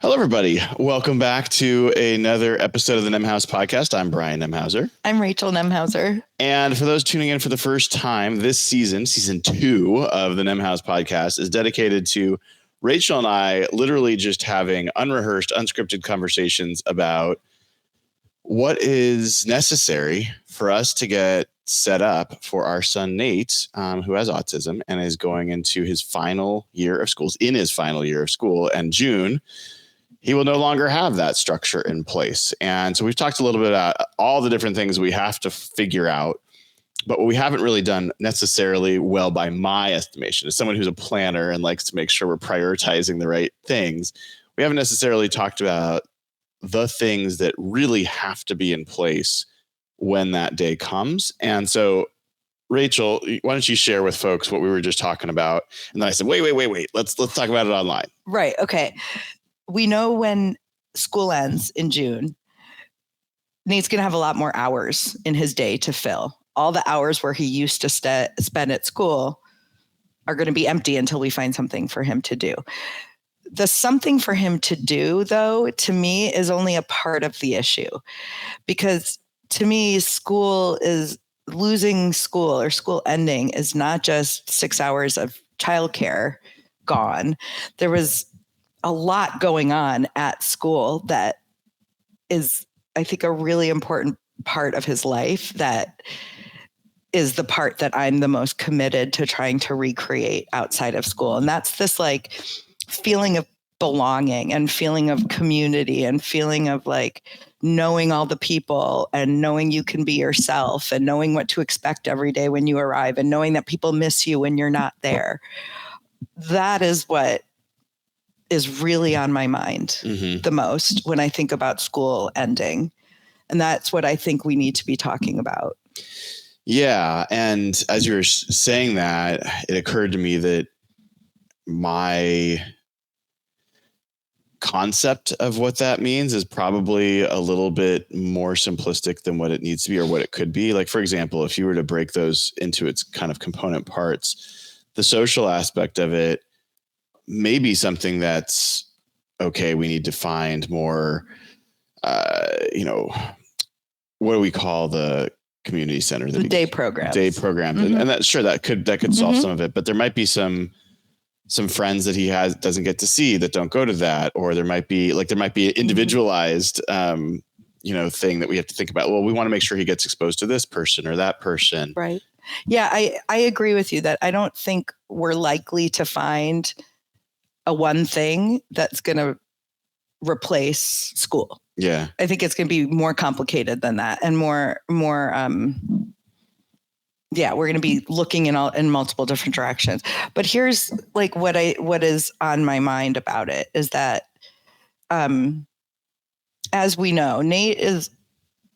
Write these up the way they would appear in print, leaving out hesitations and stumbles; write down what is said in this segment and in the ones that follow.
Hello, everybody. Welcome back to another episode of the Nemhaus podcast. I'm Brian Nemhauser. I'm Rachel Nemhauser. And for those tuning in for the first time, this season 2 of the Nemhaus podcast is dedicated to Rachel and I literally just having unrehearsed, unscripted conversations about what is necessary for us to get set up for our son, Nate, who has autism and is going into his final year of school. And June, he will no longer have that structure in place. And so we've talked a little bit about all the different things we have to figure out, but what we haven't really done necessarily well by my estimation, as someone who's a planner and likes to make sure we're prioritizing the right things, we haven't necessarily talked about the things that really have to be in place when that day comes. And so, Rachel, why don't you share with folks what we were just talking about? And then I said, wait, let's talk about it online. Right. Okay. We know when school ends in June, Nate's going to have a lot more hours in his day to fill. All the hours where he used to spend at school are going to be empty until we find something for him to do. The something for him to do, though, to me is only a part of the issue, because to me, losing school or school ending is not just 6 hours of childcare gone. There was a lot going on at school that is, I think, a really important part of his life that is the part that I'm the most committed to trying to recreate outside of school. And that's this like feeling of belonging and feeling of community and feeling of like knowing all the people and knowing you can be yourself and knowing what to expect every day when you arrive and knowing that people miss you when you're not there. That is what is really on my mind the most when I think about school ending. And that's what I think we need to be talking about. Yeah. And as you were saying that, it occurred to me that my concept of what that means is probably a little bit more simplistic than what it needs to be or what it could be. Like, for example, if you were to break those into its kind of component parts, the social aspect of it may be something that's okay. We need to find more, what do we call the community center? The day program. Mm-hmm. And that, sure, that could solve some of it, but there might be some friends that he doesn't get to see that don't go to that, or there might be an individualized, thing that we have to think about. Well, we want to make sure he gets exposed to this person or that person. Right. Yeah. I agree with you that I don't think we're likely to find a one thing that's going to replace school. Yeah. I think it's going to be more complicated than that and more, we're going to be looking in multiple different directions. But here's like what is on my mind about it is that, as we know, Nate is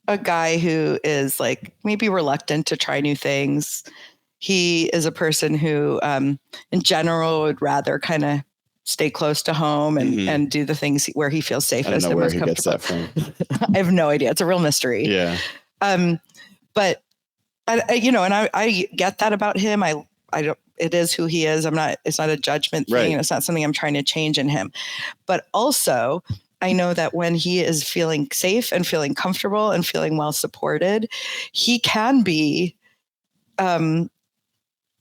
a guy who is like maybe reluctant to try new things. He is a person who, in general, would rather kind of stay close to home and do the things where he feels safest and most comfortable. I don't know where he gets that from. I have no idea. It's a real mystery. Yeah. But I get that about him. I don't, it is who he is. It's not a judgment thing. Right. And it's not something I'm trying to change in him. But also I know that when he is feeling safe and feeling comfortable and feeling well supported, he can be,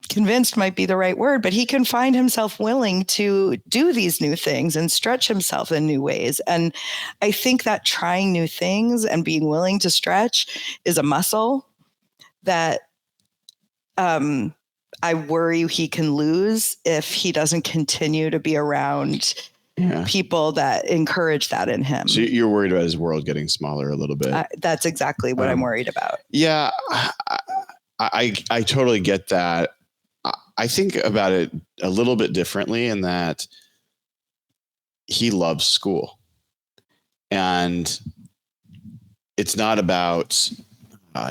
convinced might be the right word, but he can find himself willing to do these new things and stretch himself in new ways. And I think that trying new things and being willing to stretch is a muscle that I worry he can lose if he doesn't continue to be around people that encourage that in him. So you're worried about his world getting smaller a little bit. That's exactly what I'm worried about. Yeah, I totally get that. I think about it a little bit differently in that he loves school, and it's not about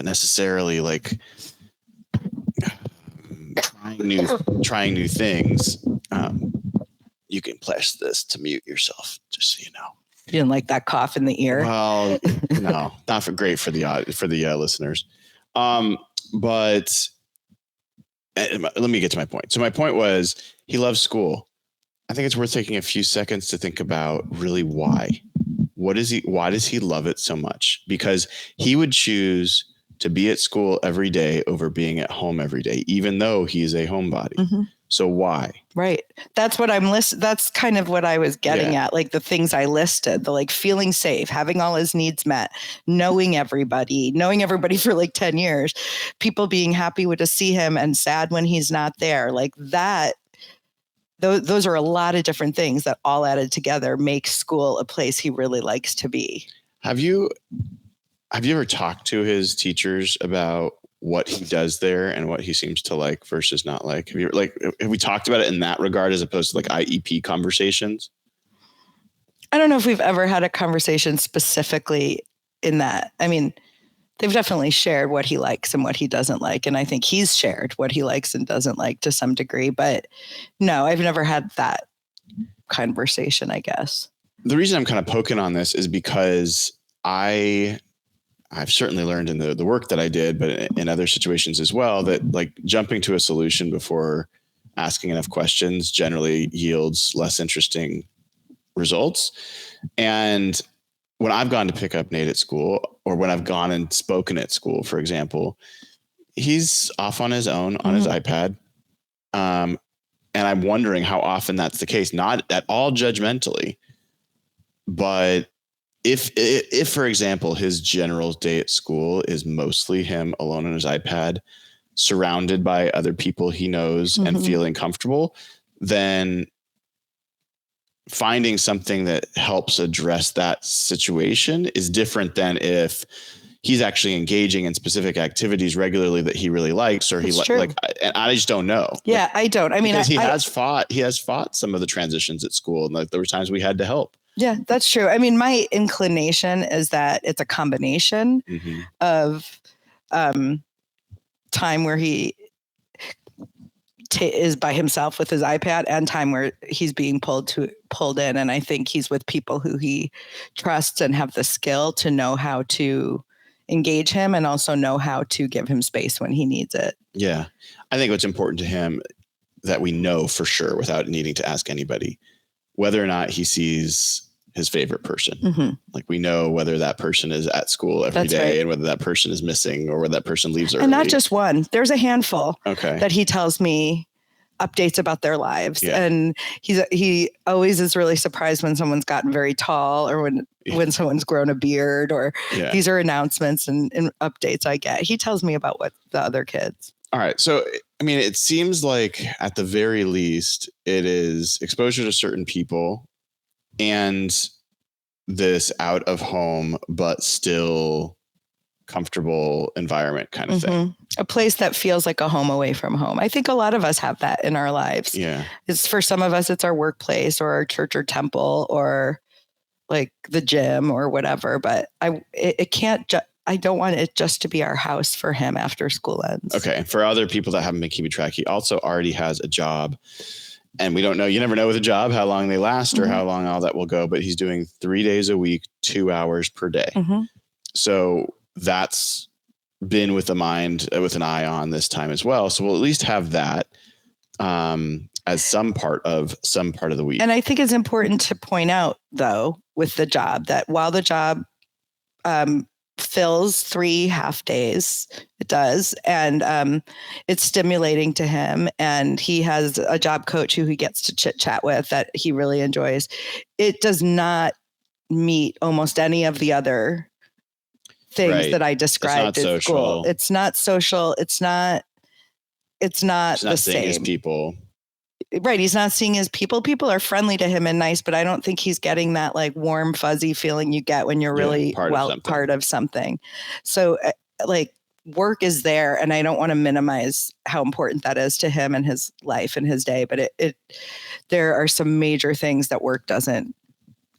necessarily like trying new things. You can press this to mute yourself, just so you know. You didn't like that cough in the ear? Well, no, not great for the listeners. But let me get to my point. So my point was he loves school, I think it's worth taking a few seconds to think about really why. Why does he love it so much? Because he would choose to be at school every day over being at home every day, even though he's a homebody. Mm-hmm. So why? Right. That's what that's kind of what I was getting at. Like the things I listed, the like feeling safe, having all his needs met, knowing everybody for like 10 years, people being happy to see him and sad when he's not there. Like that. Those are a lot of different things that all added together make school a place he really likes to be. Have you ever talked to his teachers about what he does there and what he seems to like versus not like? Have we talked about it in that regard as opposed to like IEP conversations? I don't know if we've ever had a conversation specifically in that. I mean, they've definitely shared what he likes and what he doesn't like. And I think he's shared what he likes and doesn't like to some degree. But no, I've never had that conversation, I guess. The reason I'm kind of poking on this is because I've certainly learned in the work that I did, but in other situations as well, that like jumping to a solution before asking enough questions generally yields less interesting results. And when I've gone to pick up Nate at school, or when I've gone and spoken at school, for example, he's off on his own on his iPad. And I'm wondering how often that's the case, not at all judgmentally, but if for example, his general day at school is mostly him alone on his iPad, surrounded by other people he knows and feeling comfortable, then finding something that helps address that situation is different than if he's actually engaging in specific activities regularly that he really likes, or and I just don't know. Yeah, I don't. I mean, he has fought some of the transitions at school, and like there were times we had to help. Yeah, that's true. I mean, my inclination is that it's a combination of time where he is by himself with his iPad and time where he's being pulled in. And I think he's with people who he trusts and have the skill to know how to engage him and also know how to give him space when he needs it. Yeah. I think what's important to him that we know for sure without needing to ask anybody, whether or not he sees his favorite person. Like we know whether that person is at school every day and whether that person is missing or whether that person leaves early. And not just one, there's a handful that he tells me updates about their lives. Yeah. And he always is really surprised when someone's gotten very tall or when someone's grown a beard or these are announcements and updates I get. He tells me about what the other kids. All right. So, I mean, it seems like at the very least, it is exposure to certain people and this out of home, but still comfortable environment kind of thing. A place that feels like a home away from home. I think a lot of us have that in our lives. Yeah. It's for some of us, it's our workplace or our church or temple or like the gym or whatever, but it can't I don't want it just to be our house for him after school ends. Okay. For other people that haven't been keeping track, he also already has a job. And we don't know, you never know with a job how long they last or how long all that will go, but he's doing 3 days a week, 2 hours per day. So that's been with an eye on this time as well. So we'll at least have that as some part of the week. And I think it's important to point out though, with the job that while the job fills 3 half days, it does. And it's stimulating to him. And he has a job coach who he gets to chit chat with that he really enjoys. It does not meet almost any of the other things that I described at school. It's not social. It's not the same as people. Right. He's not seeing his people. People are friendly to him and nice, but I don't think he's getting that like warm, fuzzy feeling you get when you're really part of something. So like work is there and I don't want to minimize how important that is to him and his life and his day, but there are some major things that work doesn't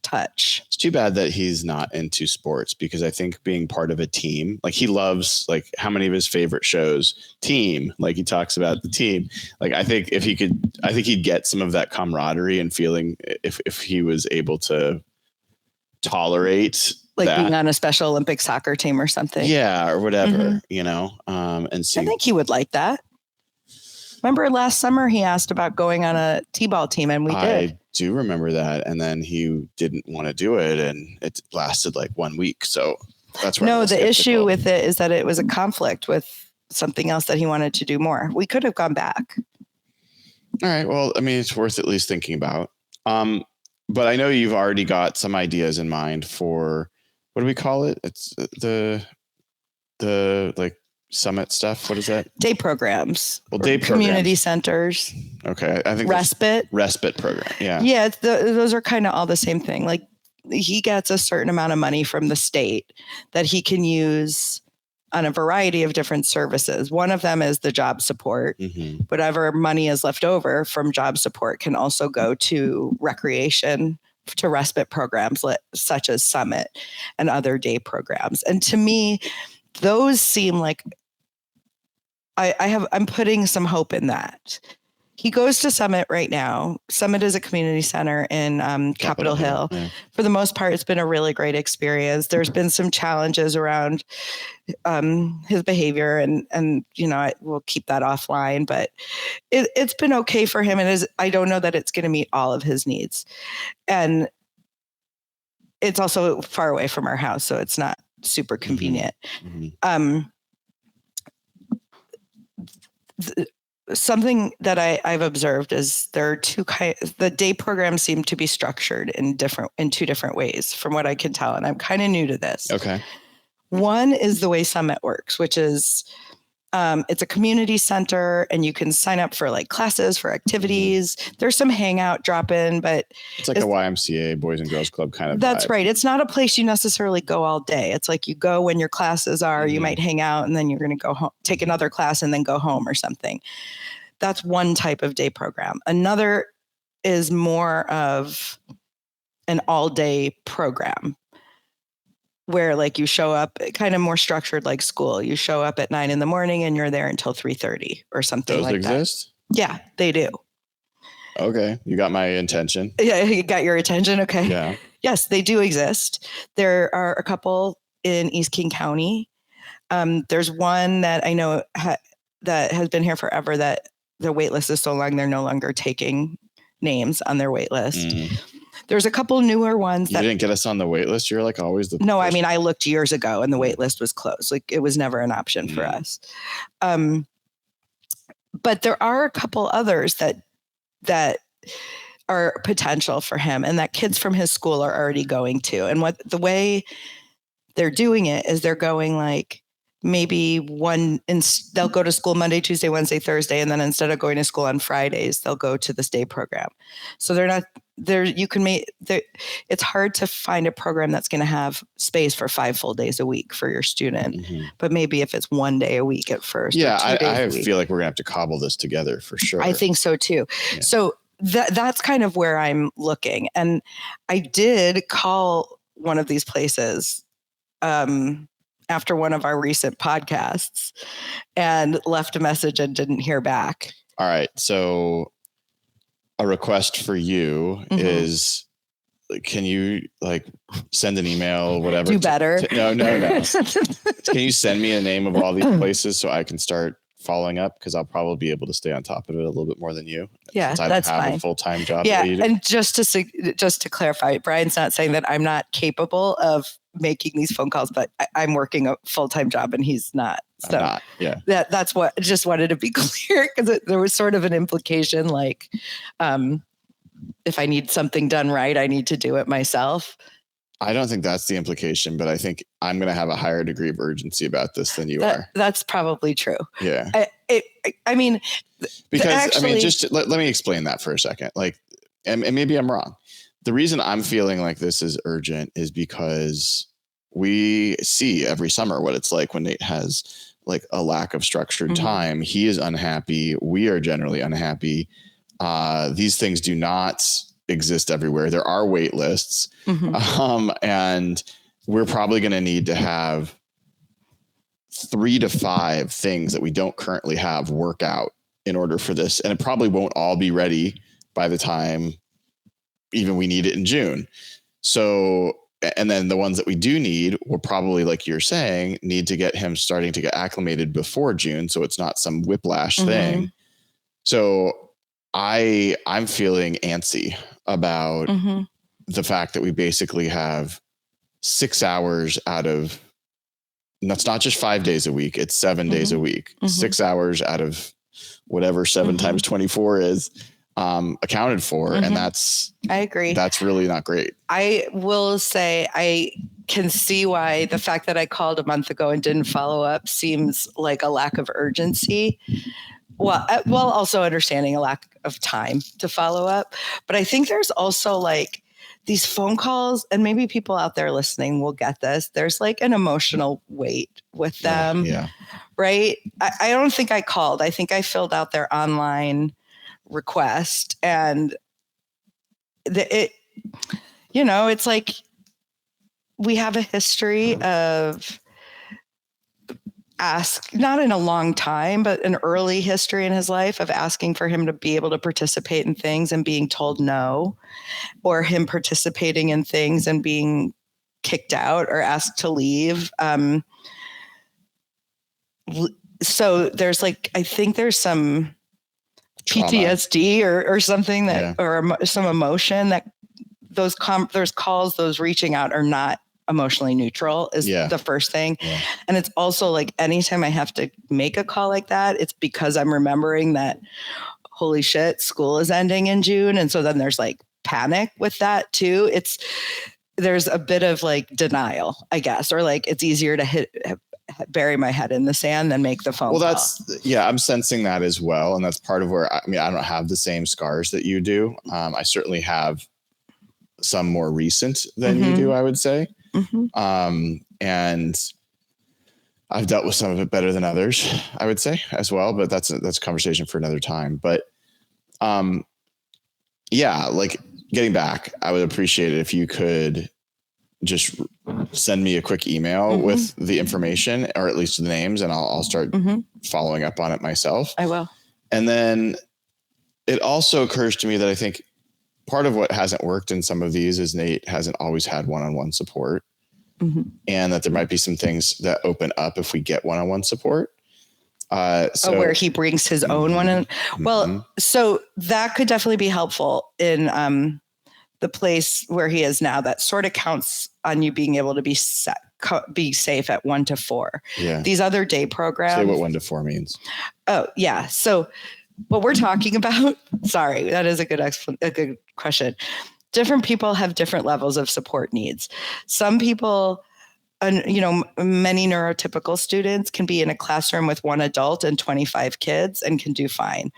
touch. It's too bad that he's not into sports because I think being part of a team, like he loves like how many of his favorite shows, team, like he talks about the team. Like I think he'd get some of that camaraderie and feeling if he was able to tolerate like that. Being on a Special Olympic soccer team or something. Yeah. Or whatever, and see. I think he would like that. Remember last summer he asked about going on a t-ball team and we did. do remember that. And then he didn't want to do it, and it lasted like 1 week. So that's where no, the issue with it is that it was a conflict with something else that he wanted to do more. We could have gone back. All right. Well, I mean, it's worth at least thinking about. But I know you've already got some ideas in mind for, what do we call it? It's the like summit stuff. What is that? Day programs. Well, day community programs. Centers. Okay. I think respite program. Yeah. Yeah. Those are kind of all the same thing. Like, he gets a certain amount of money from the state that he can use on a variety of different services. One of them is the job support. Mm-hmm. Whatever money is left over from job support can also go to recreation, to respite programs such as Summit and other day programs. And to me, those seem like I'm putting some hope in that. He goes to Summit right now. Summit is a community center in Capitol Hill. Yeah. For the most part, it's been a really great experience. There's been some challenges around his behavior, and we'll keep that offline. But it's been okay for him. And I don't know that it's going to meet all of his needs, and it's also far away from our house, so it's not super convenient. Mm-hmm. Something that I've observed is there are two kinds. The day programs seem to be structured in two different ways, from what I can tell, and I'm kind of new to this. Okay. One is the way Summit works, which is it's a community center, and you can sign up for like classes, for activities. Mm-hmm. There's some hangout drop-in, but it's like a YMCA, Boys and Girls Club kind of. That's vibe. Right. It's not a place you necessarily go all day. It's like you go when your classes are. Mm-hmm. You might hang out, and then you're going to go home, take another class, and then go home or something. That's one type of day program. Another is more of an all-day program, where like you show up kind of more structured like school. You show up at 9 a.m. and you're there until 3:30 or something. Those like exist? That. Yeah, they do. Okay. You got my attention. Yeah, you got your attention. Okay. Yeah. Yes, they do exist. There are a couple in East King County. There's one that I know that has been here forever, that the wait list is so long they're no longer taking names on their wait list. Mm. There's a couple newer ones. You didn't get us on the wait list? You're like always the... No, I mean, I looked years ago and the wait list was closed. Like, it was never an option for us. But there are a couple others that are potential for him, and that kids from his school are already going to. And the way they're doing it is they're going like maybe they'll go to school Monday, Tuesday, Wednesday, Thursday, and then instead of going to school on Fridays, they'll go to this day program. So they're not there. It's hard to find a program that's going to have space for 5 full days a week for your student. Mm-hmm. But maybe if it's 1 day a week at first. Yeah, I feel like we're gonna have to cobble this together for sure. I think so too. Yeah. So that's kind of where I'm looking. And I did call one of these places after one of our recent podcasts and left a message and didn't hear back. All right. So a request for you is, can you like send an email, whatever? Do better. No. Can you send me a name of all these places so I can start following up? Because I'll probably be able to stay on top of it a little bit more than you. Yeah, since I that's don't have fine. A full-time job. Yeah, and just to clarify, Brian's not saying that I'm not capable of making these phone calls, but I'm working a full-time job and he's not. So I'm not, yeah. That's what, just wanted to be clear, because there was sort of an implication like, if I need something done right, I need to do it myself. I don't think that's the implication, but I think I'm going to have a higher degree of urgency about this than you are. That's probably true. Yeah. I mean, because actually, just let me explain that for a second. Like, and maybe I'm wrong. The reason I'm feeling like this is urgent is because we see every summer what it's like when Nate has like a lack of structured time. He is unhappy. We are generally unhappy. These things do not exist everywhere. There are wait lists. And we're probably going to need to have 3 to 5 things that we don't currently have work out in order for this. And it probably won't all be ready by the time even we need it in June. So, and then the ones that we do need will probably, like you're saying, need to get him starting to get acclimated before June. So it's not some whiplash thing. So I'm feeling antsy about the fact that we basically have 6 hours out of, that's not just 5 days a week, it's 7 days a week, 6 hours out of whatever 7 times 24 is, accounted for. And I agree. That's really not great. I will say I can see why the fact that I called a month ago and didn't follow up seems like a lack of urgency. Well, while also understanding a lack of time to follow up. But I think there's also like these phone calls, and maybe people out there listening will get this. There's like an emotional weight with them, right? I don't think I called. I think I filled out their online request, and it's like we have a history of not in a long time, but an early history in his life of asking for him to be able to participate in things and being told no, or him participating in things and being kicked out or asked to leave. So there's like, I think there's some PTSD or something that, or some emotion that those calls, those reaching out are not emotionally neutral is the first thing. And it's also like, anytime I have to make a call like that, it's because I'm remembering that, holy shit, school is ending in June. And so then there's like panic with that too. There's a bit of like denial, I guess, or like, it's easier to bury my head in the sand than make the phone call. I'm sensing that as well. And that's part of where, I don't have the same scars that you do. I certainly have some more recent than you do, I would say. And I've dealt with some of it better than others, I would say as well, but that's a conversation for another time. But, like getting back, I would appreciate it if you could just send me a quick email with the information, or at least the names, and I'll start following up on it myself. I will. And then it also occurs to me that I think part of what hasn't worked in some of these is Nate hasn't always had one-on-one support, and that there might be some things that open up if we get one-on-one support. Where he brings his own one. Well, so that could definitely be helpful in the place where he is now. That sort of counts on you being able to be safe at 1 to 4. Yeah. These other day programs. Say what 1 to 4 means. Oh yeah. So what we're talking about, sorry, that is a good question. Different people have different levels of support needs. Some people, many neurotypical students can be in a classroom with 1 adult and 25 kids and can do fine.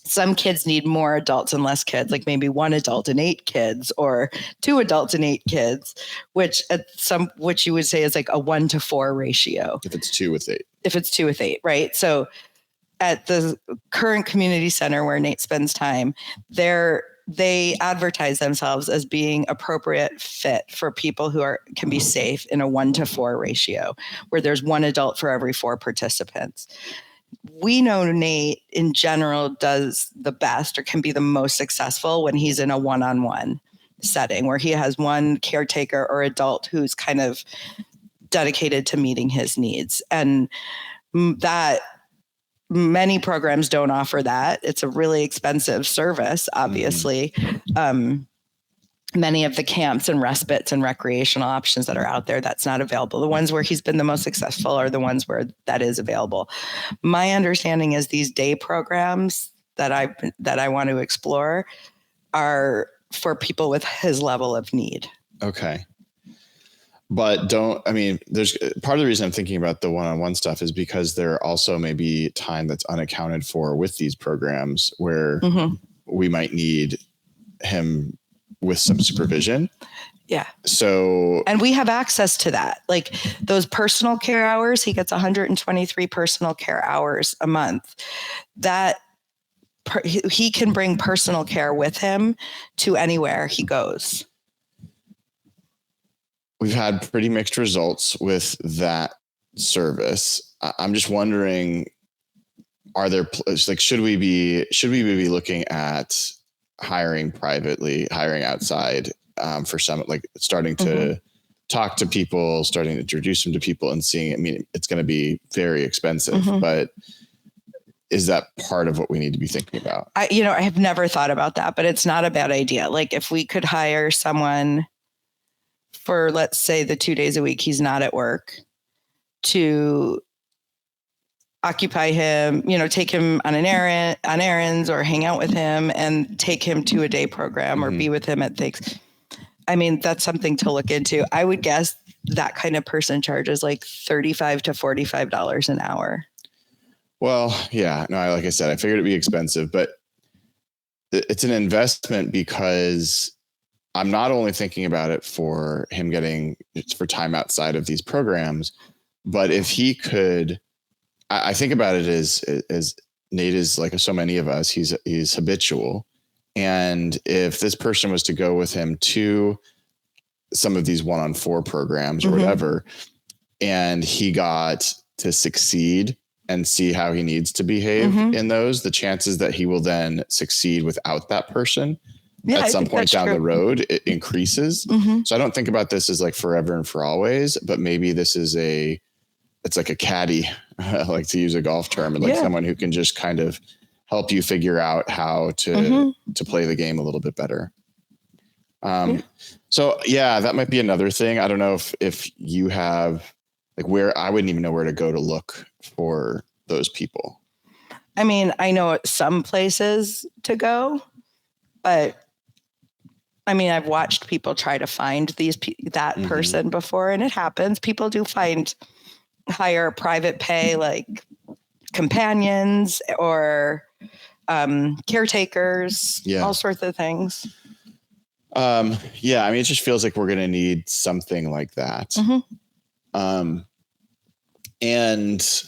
Some kids need more adults and less kids, like maybe 1 adult and 8 kids, or 2 adults and 8 kids, which you would say is like a 1 to 4 ratio. If it's 2 with 8. If it's 2 with 8, right? So at the current community center where Nate spends time, they advertise themselves as being appropriate fit for people who can be safe in a 1 to 4 ratio, where there's 1 adult for every 4 participants. We know Nate in general does the best, or can be the most successful, when he's in a one-on-one setting where he has one caretaker or adult who's kind of dedicated to meeting his needs. And that many programs don't offer that. It's a really expensive service, obviously. Many of the camps and respites and recreational options that are out there, that's not available. The ones where he's been the most successful are the ones where that is available. My understanding is these day programs that I want to explore are for people with his level of need. Okay. But there's part of the reason I'm thinking about the one-on-one stuff is because there also may be time that's unaccounted for with these programs where we might need him with some supervision. Yeah. So, and we have access to that. Like those personal care hours, he gets 123 personal care hours a month. That he can bring personal care with him to anywhere he goes. We've had pretty mixed results with that service. I'm just wondering, are there should we be looking at hiring privately, hiring outside for some, like starting to talk to people, starting to introduce them to people and seeing, it's going to be very expensive, but is that part of what we need to be thinking about? I have never thought about that, but it's not a bad idea. Like if we could hire someone for, let's say, the 2 days a week he's not at work, to occupy him, take him on errands or hang out with him and take him to a day program or be with him at things. I mean, that's something to look into. I would guess that kind of person charges like $35 to $45 an hour. Well, yeah, no, like I said, I figured it'd be expensive, but it's an investment because I'm not only thinking about it for him getting for time outside of these programs, but if he could, I think about it as Nate is like so many of us, he's habitual. And if this person was to go with him to some of these 1-on-4 programs or whatever, and he got to succeed and see how he needs to behave in those, the chances that he will then succeed without that person at some point down the road, it increases. So I don't think about this as like forever and for always, but maybe this is it's like a caddy, I like to use a golf term, and like someone who can just kind of help you figure out how to play the game a little bit better. So yeah, that might be another thing. I don't know if you have like where I wouldn't even know where to go to look for those people. I mean, I know some places to go, but I mean, I've watched people try to find that person before, and it happens. People do hire private pay, like companions or caretakers, all sorts of things. Yeah, I mean, it just feels like we're going to need something like that. And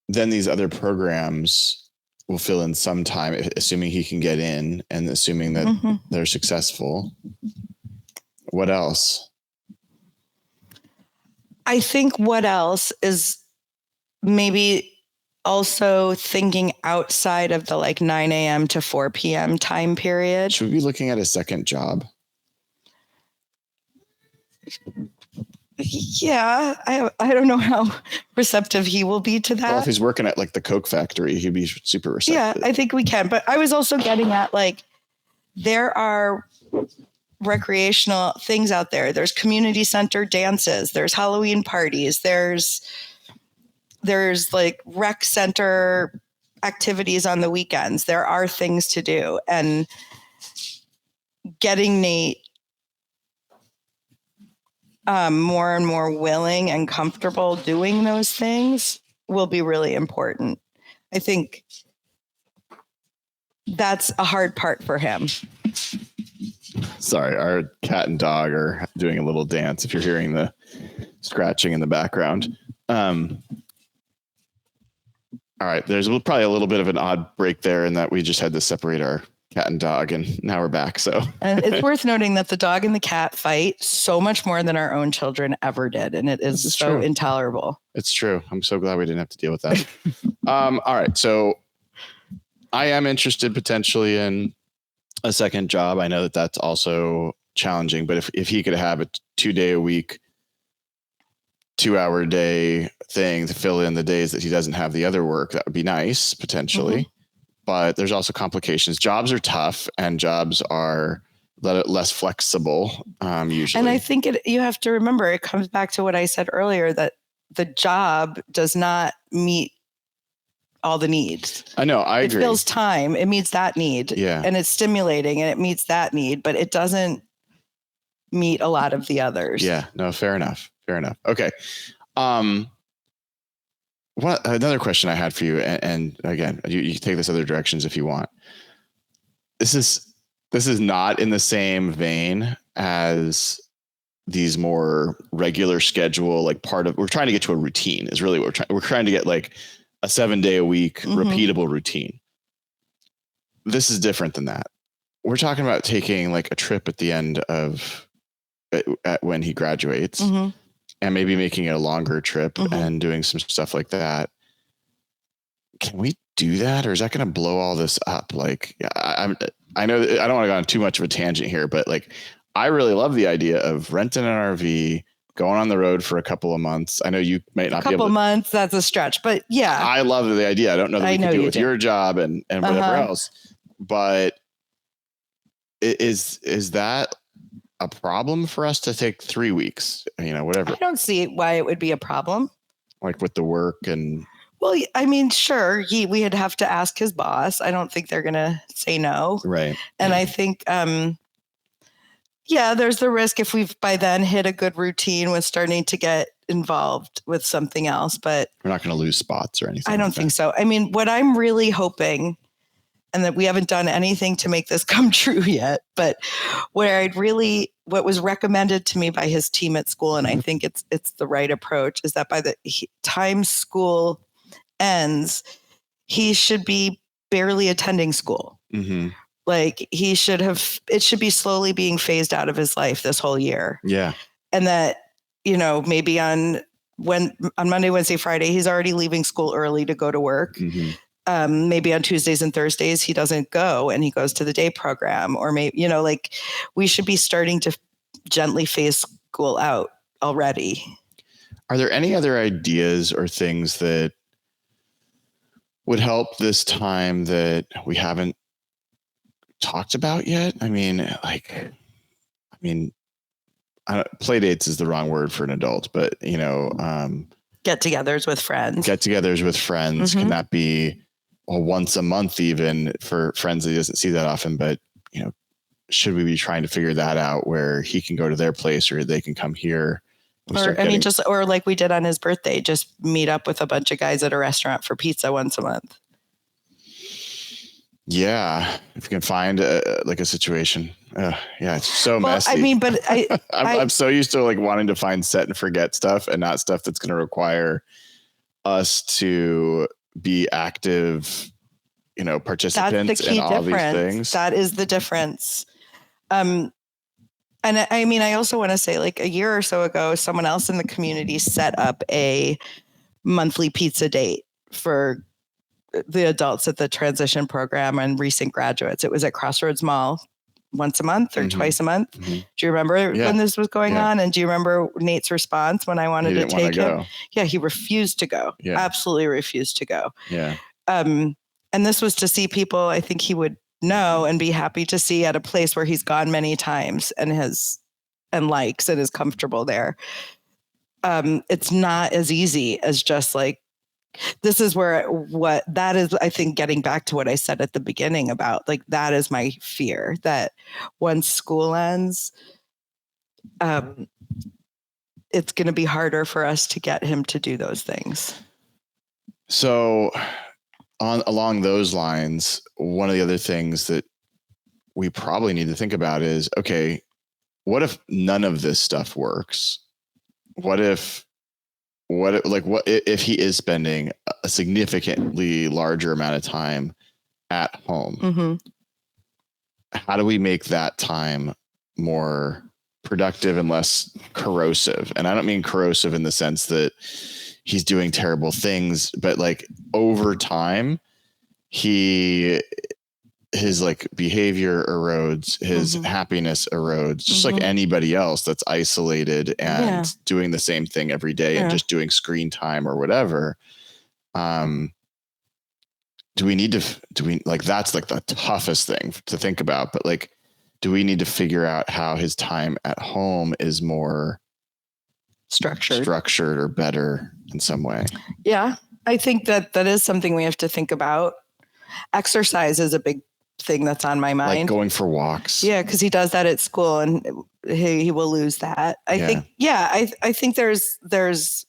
then these other programs will fill in some time, assuming he can get in and assuming that they're successful. What else? I think what else is maybe also thinking outside of the like 9 a.m. to 4 p.m. time period. Should we be looking at a second job? Yeah, I don't know how receptive he will be to that. Well, if he's working at like the Coke factory, he'd be super receptive. Yeah, I think we can. But I was also getting at like there are recreational things out there. There's community center dances. There's Halloween parties. There's like rec center activities on the weekends. There are things to do, and getting Nate more and more willing and comfortable doing those things will be really important. I think that's a hard part for him. Sorry, our cat and dog are doing a little dance if you're hearing the scratching in the background. All right, there's probably a little bit of an odd break there in that we just had to separate our cat and dog, and now we're back. So, and it's worth noting that the dog and the cat fight so much more than our own children ever did, and it is so true. Intolerable. It's true. I'm so glad we didn't have to deal with that. All right, so I am interested potentially in a second job. I know that that's also challenging, but if he could have a 2-day a week, 2-hour a day thing to fill in the days that he doesn't have the other work, that would be nice potentially. But there's also complications. Jobs are tough, and jobs are less flexible usually. And I think you have to remember, it comes back to what I said earlier, that the job does not meet all the needs. I know. I agree. It fills time. It meets that need. Yeah. And it's stimulating and it meets that need, but it doesn't meet a lot of the others. Yeah. No, fair enough. Fair enough. Okay. Another question I had for you, and again, you can take this other directions if you want. This is not in the same vein as these more regular schedule, like we're trying to get to a routine is really what we're trying to get, like a 7-day a week repeatable routine. This is different than that. We're talking about taking like a trip at the end of when he graduates. And maybe making it a longer trip and doing some stuff like that. Can we do that, or is that going to blow all this up? Like, I know I don't want to go on too much of a tangent here, but like, I really love the idea of renting an RV, going on the road for a couple of months. I know you might not a couple be able to, months. That's a stretch, but yeah, I love the idea. I don't know that we can do it with your job and whatever else, but is that a problem for us to take 3 weeks, whatever? I don't see why it would be a problem. Like with the work and. Well, I mean, sure, we'd have to ask his boss. I don't think they're going to say no. Right. And I think, there's the risk if we've by then hit a good routine with starting to get involved with something else, but we're not going to lose spots or anything. I don't think so. I mean, what I'm really hoping, and that we haven't done anything to make this come true yet, but what was recommended to me by his team at school, and I think it's the right approach, is that by the time school ends, he should be barely attending school. Mm-hmm. Like it should be slowly being phased out of his life this whole year. Yeah. And that, maybe on Monday, Wednesday, Friday, he's already leaving school early to go to work. Mm-hmm. Maybe on Tuesdays and Thursdays, he doesn't go and he goes to the day program, or maybe, we should be starting to gently phase school out already. Are there any other ideas or things that would help this time that we haven't talked about yet? I mean, play dates is the wrong word for an adult, but get-togethers with friends. Mm-hmm. Can that be once a month, even for friends that he doesn't see that often? But should we be trying to figure that out where he can go to their place or they can come here? Or like we did on his birthday, just meet up with a bunch of guys at a restaurant for pizza once a month. Yeah, if you can find a situation. It's so messy. I mean, but I'm so used to wanting to find set and forget stuff and not stuff that's going to require us to be active, participants in all these things. That is the difference. And I mean, I also want to say, a year or so ago, someone else in the community set up a monthly pizza date for the adults at the transition program and recent graduates. It was at Crossroads Mall once a month or mm-hmm. twice a month. Mm-hmm. Do you remember when this was going on? And do you remember Nate's response when I wanted to take him? Yeah, he refused to go. Yeah. Absolutely refused to go. Yeah. And this was to see people I think he would know and be happy to see at a place where he's gone many times and likes and is comfortable there. It's not as easy as just this is that is, I think, getting back to what I said at the beginning about that is my fear, that once school ends, it's going to be harder for us to get him to do those things. So along those lines, one of the other things that we probably need to think about is, okay, what if none of this stuff works? What if he is spending a significantly larger amount of time at home? Mm-hmm. How do we make that time more productive and less corrosive? And I don't mean corrosive in the sense that he's doing terrible things, but over time, his behavior erodes, his mm-hmm. happiness erodes, just mm-hmm. like anybody else that's isolated and doing the same thing every day and just doing screen time or whatever. That's the toughest thing to think about, but do we need to figure out how his time at home is more structured or better in some way? Yeah, I think that is something we have to think about. Exercise is a big thing that's on my mind. Like going for walks. Yeah, because he does that at school and he will lose that. I think there's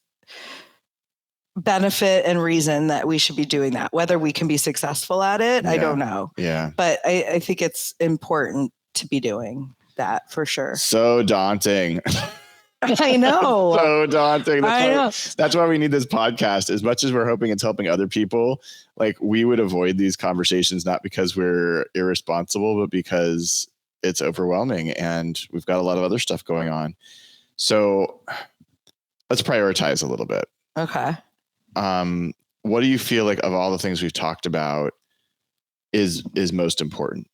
benefit and reason that we should be doing that. Whether we can be successful at it, I don't know. Yeah. But I think it's important to be doing that for sure. So daunting. I know. So daunting. That's why we need this podcast. As much as we're hoping it's helping other people, we would avoid these conversations, not because we're irresponsible, but because it's overwhelming and we've got a lot of other stuff going on. So let's prioritize a little bit. Okay. What do you feel like of all the things we've talked about is most important?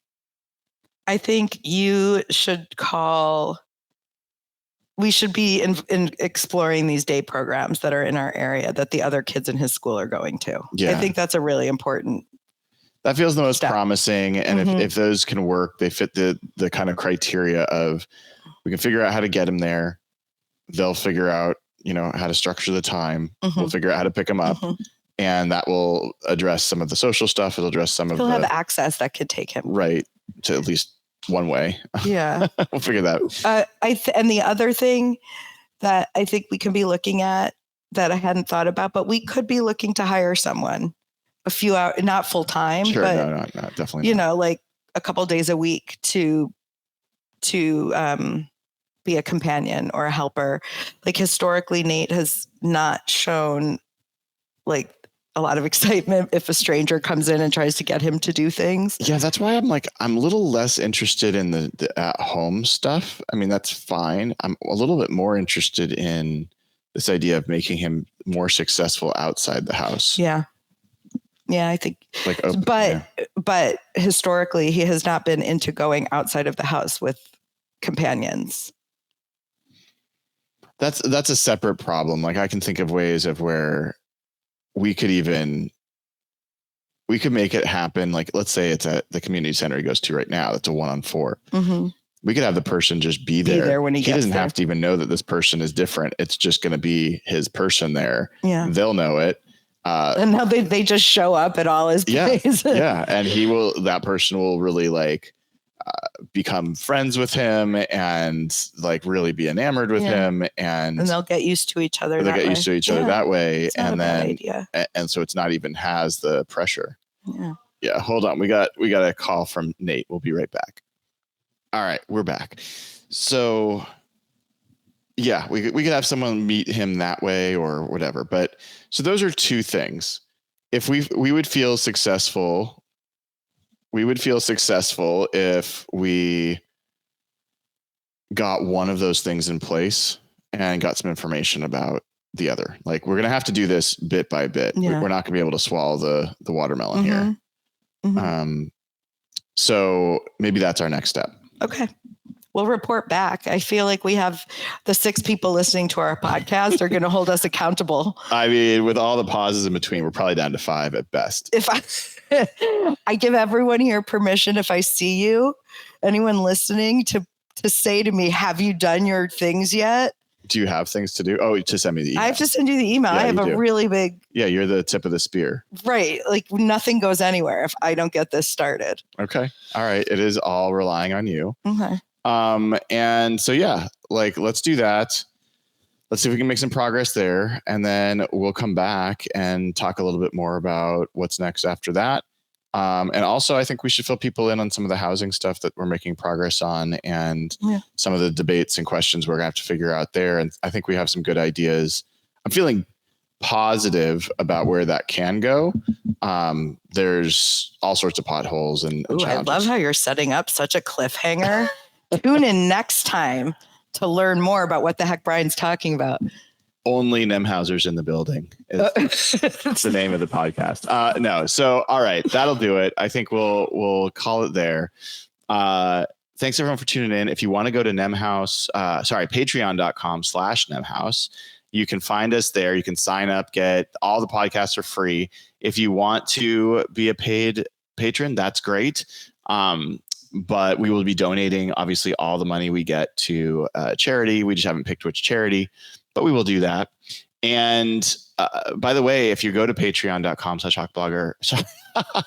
I think you should call we should be in exploring these day programs that are in our area that the other kids in his school are going to. Yeah. I think that's a really important. That feels the most step. promising. And if those can work, they fit the kind of criteria of we can figure out how to get him there. They'll figure out, how to structure the time. We'll figure out how to pick him up. And that will address some of the social stuff. It'll address some He'll have access that could take him. Right. To at least one way. Yeah. We'll figure that. And the other thing that I think we can be looking at that I hadn't thought about, but we could be looking to hire someone a few hours, not full time, sure, but no, definitely not. Like a couple days a week to be a companion or a helper. Like historically, Nate has not shown like a lot of excitement if a stranger comes in and tries to get him to do things. Yeah, that's why I'm a little less interested in the at home stuff. I mean, that's fine. I'm a little bit more interested in this idea of making him more successful outside the house. Yeah. Yeah, I think. But historically, he has not been into going outside of the house with companions. That's a separate problem. Like I can think of ways of where we could make it happen. Like, let's say it's at the community center he goes to right now. That's a 1-on-4. We could have the person just be there when he doesn't have to even know that this person is different. It's just going to be his person there. Yeah. They'll know it. And now they just show up at all his plays. Yeah. And that person will really become friends with him and really be enamored with him. And they'll get used to each other. That way. It's not and a then, bad idea. And so it's not even has the pressure. Yeah. Yeah. Hold on. We got a call from Nate. We'll be right back. All right. We're back. So yeah, we could have someone meet him that way or whatever. But so those are two things. If we would feel successful if we got one of those things in place and got some information about the other. Like we're going to have to do this bit by bit. Yeah. We're not going to be able to swallow the watermelon here. So maybe that's our next step. Okay. We'll report back. I feel like we have the 6 people listening to our podcast are going to hold us accountable. I mean, with all the pauses in between, we're probably down to 5 at best. If I give everyone here permission, if I see you, anyone listening, to say to me, have you done your things yet? Do you have things to do? Oh, to send me the email. I have to send you the email. Yeah, I have a really big... Yeah, you're the tip of the spear. Right. Like nothing goes anywhere if I don't get this started. Okay. All right. It is all relying on you. Okay. And so, yeah, let's do that. Let's see if we can make some progress there. And then we'll come back and talk a little bit more about what's next after that. And also I think we should fill people in on some of the housing stuff that we're making progress on and some of the debates and questions we're gonna have to figure out there. And I think we have some good ideas. I'm feeling positive about where that can go. There's all sorts of potholes and I love how you're setting up such a cliffhanger. Tune in next time to learn more about what the heck Brian's talking about. Only Nemhausers in the building. It's the name of the podcast. No. So, all right, that'll do it. I think we'll call it there. Thanks everyone for tuning in. If you want to go to patreon.com/Nemhaus, you can find us there. You can sign up, get all the podcasts are free. If you want to be a paid patron, that's great. But we will be donating, obviously, all the money we get to charity. We just haven't picked which charity, but we will do that. And by the way, if you go to patreon.com/hawkblogger, sorry,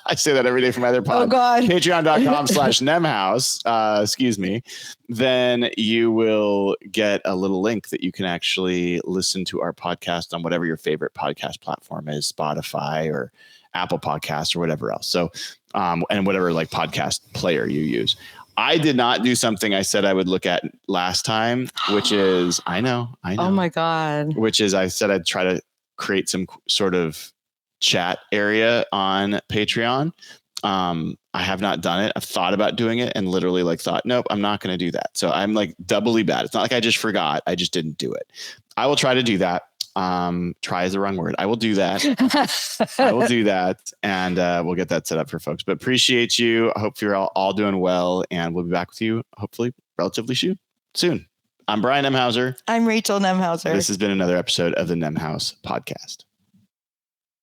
I say that every day for my other pod. Oh God. Patreon.com/Nemhaus, excuse me, then you will get a little link that you can actually listen to our podcast on whatever your favorite podcast platform is, Spotify or Apple Podcasts or whatever else. So, and whatever podcast player you use. I did not do something I said I would look at last time, which is, I know. Oh my God. Which is, I said I'd try to create some sort of chat area on Patreon. I have not done it. I've thought about doing it and literally thought, nope, I'm not going to do that. So I'm doubly bad. It's not like I just forgot. I just didn't do it. I will try to do that. Try is the wrong word. I will do that. And we'll get that set up for folks, but appreciate you. I hope you're all doing well, and we'll be back with you hopefully relatively soon. I'm Brian Nemhauser. I'm Rachel Nemhauser. This has been another episode of the Nemhouse Podcast.